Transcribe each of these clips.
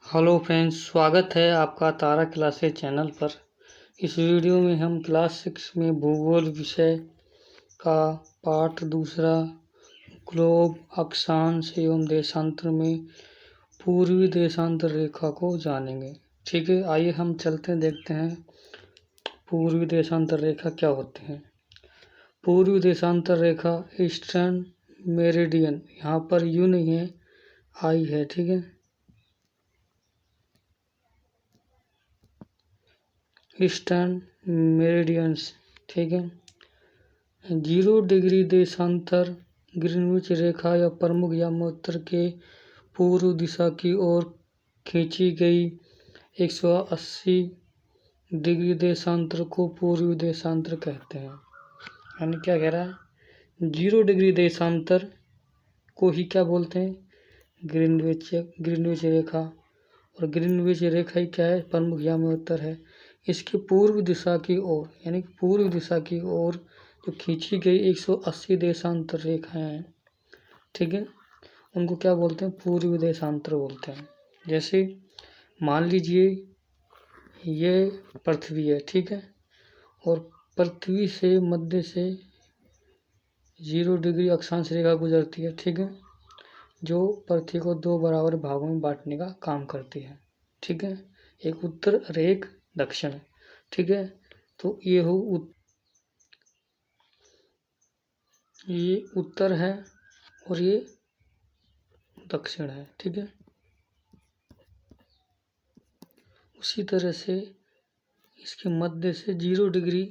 Hello friends, स्वागत है आपका तारा क्लासेस चैनल पर। इस वीडियो में हम क्लास 6 में भूगोल विषय का पाठ दूसरा ग्लोब अक्षांश एवं देशांतर में पूर्वी देशांतर रेखा को जानेंगे। ठीक है, आइए हम चलते हैं, देखते हैं पूर्वी देशांतर रेखा क्या होते हैं। पूर्वी देशांतर रेखा ईस्टर्न मेरिडियन, यहाँ पर यू नहीं है, आई है। ठीक है, ईस्टर्न मेरिडियंस। ठीक है, 0 डिग्री देशांतर ग्रीनविच रेखा या प्रमुख यामोत्तर के पूर्व दिशा की ओर खींची गई 180 डिग्री देशांतर को पूर्वी देशांतर कहते हैं। यानी क्या कह रहा है, 0 डिग्री देशांतर को ही क्या बोलते हैं, ग्रीनविच रेखा। और ग्रीनविच रेखा ही क्या है, प्रमुख यामोत्तर है। इसकी पूर्व दिशा की ओर, यानी पूर्व दिशा की ओर जो खींची गई 180 देशांतर रेखाएं हैं, ठीक है, उनको क्या बोलते हैं, पूर्वी देशांतर बोलते हैं। जैसे मान लीजिए ये पृथ्वी है, ठीक है, और पृथ्वी से मध्य से 0 डिग्री अक्षांश रेखा गुजरती है, ठीक है, जो पृथ्वी को 2 बराबर भागों में बांटने का काम करती है। ठीक है, एक उत्तर और एक दक्षिण। ठीक है, तो ये उत्तर है और ये दक्षिण है। ठीक है, उसी तरह से इसके मध्य से 0 डिग्री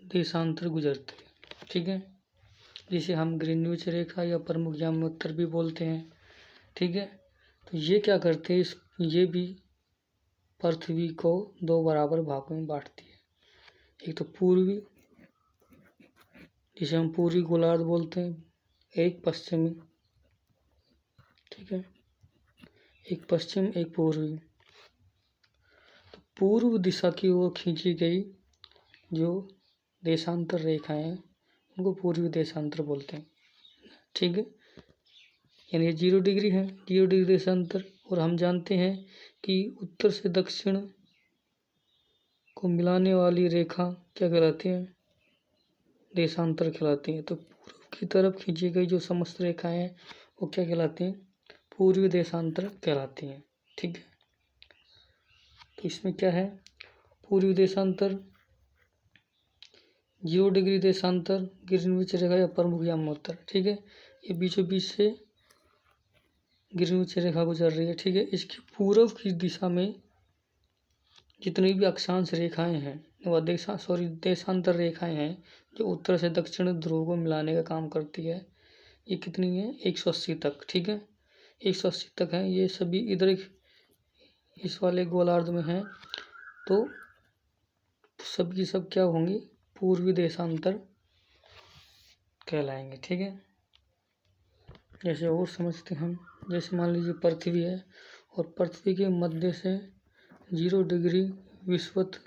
देशांतर गुजरते हैं। ठीक है, जिसे हम ग्रीनविच रेखा या प्रमुख यामोत्तर भी बोलते हैं। ठीक है, तो ये क्या करते हैं, ये भी पृथ्वी को 2 बराबर भागों में बांटती है। एक तो पूर्वी, जिसे हम पूर्वी गोलार्ध बोलते हैं, एक पश्चिमी। ठीक है, एक पश्चिम एक पूर्वी। तो पूर्व दिशा की ओर खींची गई जो देशांतर रेखाएं हैं उनको पूर्वी देशांतर बोलते हैं। ठीक है, यानी 0 डिग्री है, 0 डिग्री देशांतर। और हम जानते हैं कि उत्तर से दक्षिण को मिलाने वाली रेखा क्या कहलाती है, देशांतर कहलाती है। तो पूर्व की तरफ खींची गई जो समस्त रेखाएं हैं वो क्या कहलाती हैं, पूर्वी देशांतर कहलाती हैं। ठीक है, तो इसमें क्या है, पूर्वी देशांतर 0 डिग्री देशांतर ग्रीनविच रेखा या प्रमुख यामोत्तर। ठीक है, ये बीचों बीच से ग्रीनविच रेखा गुजर रही है। ठीक है, इसकी पूर्व की दिशा में जितनी भी अक्षांश रेखाएं हैं व देशांतर रेखाएं हैं जो उत्तर से दक्षिण ध्रुव को मिलाने का काम करती है, ये कितनी है, 180 तक। ठीक है, 180 तक है। ये सभी इधर इस वाले गोलार्ध में हैं, तो सब की सब क्या होंगी, पूर्वी देशांतर कहलाएंगे। ठीक है, जैसे और समझते हम, जैसे मान लीजिए पृथ्वी है और पृथ्वी के मध्य से 0 डिग्री विषुवत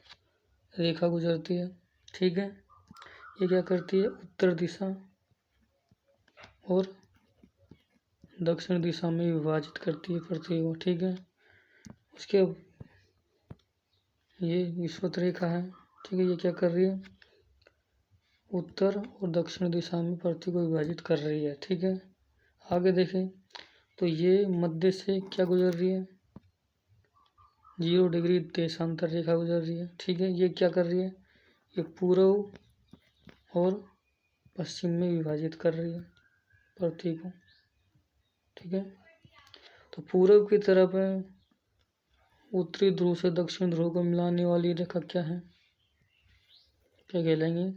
रेखा गुजरती है। ठीक है, ये क्या करती है, उत्तर दिशा और दक्षिण दिशा में विभाजित करती है पृथ्वी को। ठीक है, उसके ये विषुवत रेखा है। ठीक है, ये क्या कर रही है, उत्तर और दक्षिण दिशा में पृथ्वी को विभाजित कर रही है। ठीक है, आगे देखें तो ये मध्य से क्या गुजर रही है, 0 डिग्री देशांतर रेखा गुजर रही है। ठीक है, ये क्या कर रही है, ये पूर्व और पश्चिम में विभाजित कर रही है पृथ्वी को। ठीक है, तो पूर्व की तरफ है, उत्तरी ध्रुव से दक्षिण ध्रुव को मिलाने वाली रेखा क्या है, क्या कहलाएंगे,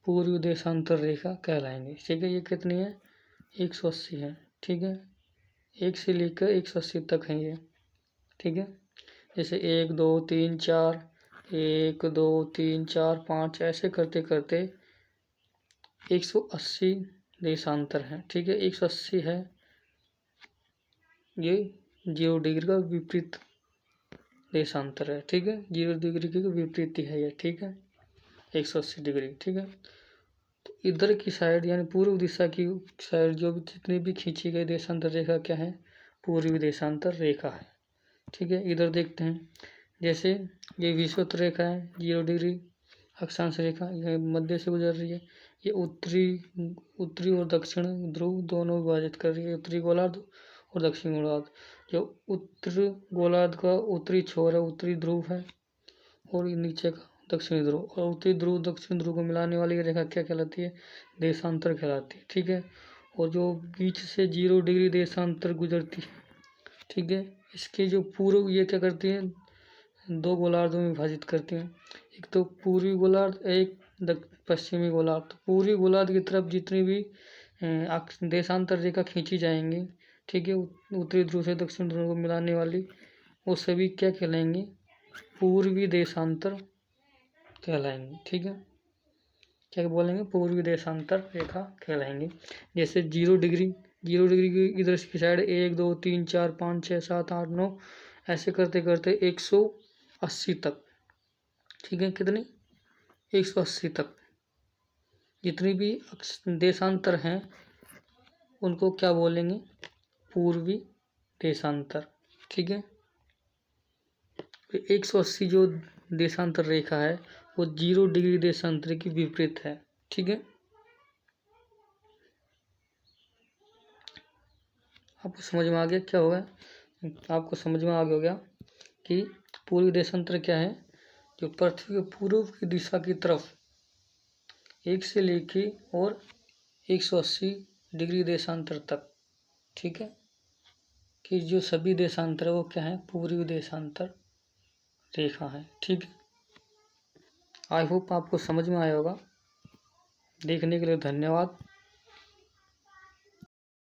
पूर्वी देशांतर रेखा कहलाएंगे। ठीक है, ये कितनी है, 180 है। ठीक है, 1 से लेकर 180 तक है ये। ठीक है, जैसे 1 2 3 4, 1 2 3 4 5 ऐसे करते करते 180 देशांतर है। ठीक है, 180 है, ये 0 डिग्री का विपरीत देशांतर है। ठीक है, 0 डिग्री की विपरीत है ये। ठीक है, 180 डिग्री। ठीक है, तो इधर की साइड यानी पूर्व दिशा की साइड जो भी जितनी भी खींची गई देशांतर रेखा क्या है, पूर्वी देशांतर रेखा है। ठीक है, इधर देखते हैं। जैसे ये विषुवत रेखा है 0 डिग्री अक्षांश रेखा, यह मध्य से गुजर रही है। ये उत्तरी और दक्षिण ध्रुव दोनों विभाजित कर रही है, उत्तरी गोलार्ध और दक्षिण गोलार्ध। जो उत्तर गोलार्ध का उत्तरी छोर है उत्तरी ध्रुव है, और ये नीचे का दक्षिणी ध्रुव, और उत्तरी ध्रुव दक्षिण ध्रुव को मिलाने वाली रेखा क्या कहलाती है? देशांतर कहलाती है। ठीक है, और जो बीच से 0 डिग्री देशांतर गुजरती है, ठीक है, इसके जो पूर्व ये क्या करती है? 2 गोलार्धों में विभाजित करती हैं। एक तो पूर्वी गोलार्ध, एक पश्चिमी गोलार्ध। तो पूर्वी गोलार्ध की तरफ जितनी भी देशांतर रेखा खींची जाएंगी, ठीक है, उत्तरी ध्रुव से दक्षिण ध्रुव को मिलाने वाली, वो सभी क्या कहलाएंगे? पूर्वी देशांतर कहलाएंगे। ठीक है, क्या बोलेंगे? पूर्वी देशांतर रेखा कहलाएंगे। जैसे 0 डिग्री की इधर की साइड 1 2 3 4 5 6 7 8 9 ऐसे करते करते 180 तक। ठीक है, कितनी? 180 तक जितनी भी देशांतर हैं उनको क्या बोलेंगे? पूर्वी देशांतर। ठीक है, 180 जो देशांतर रेखा है वो 0 डिग्री देशांतर की विपरीत है। ठीक है, आपको समझ में आ गया क्या होगा? आपको समझ में आ गया कि पूर्वी देशांतर क्या है? जो पृथ्वी के पूर्व की दिशा की तरफ 1 से लेके और 180 डिग्री देशांतर तक, ठीक है, कि जो सभी देशांतर है वो क्या है? पूर्वी देशांतर रेखा है। ठीक है, आई होप आपको समझ में आया होगा। देखने के लिए धन्यवाद।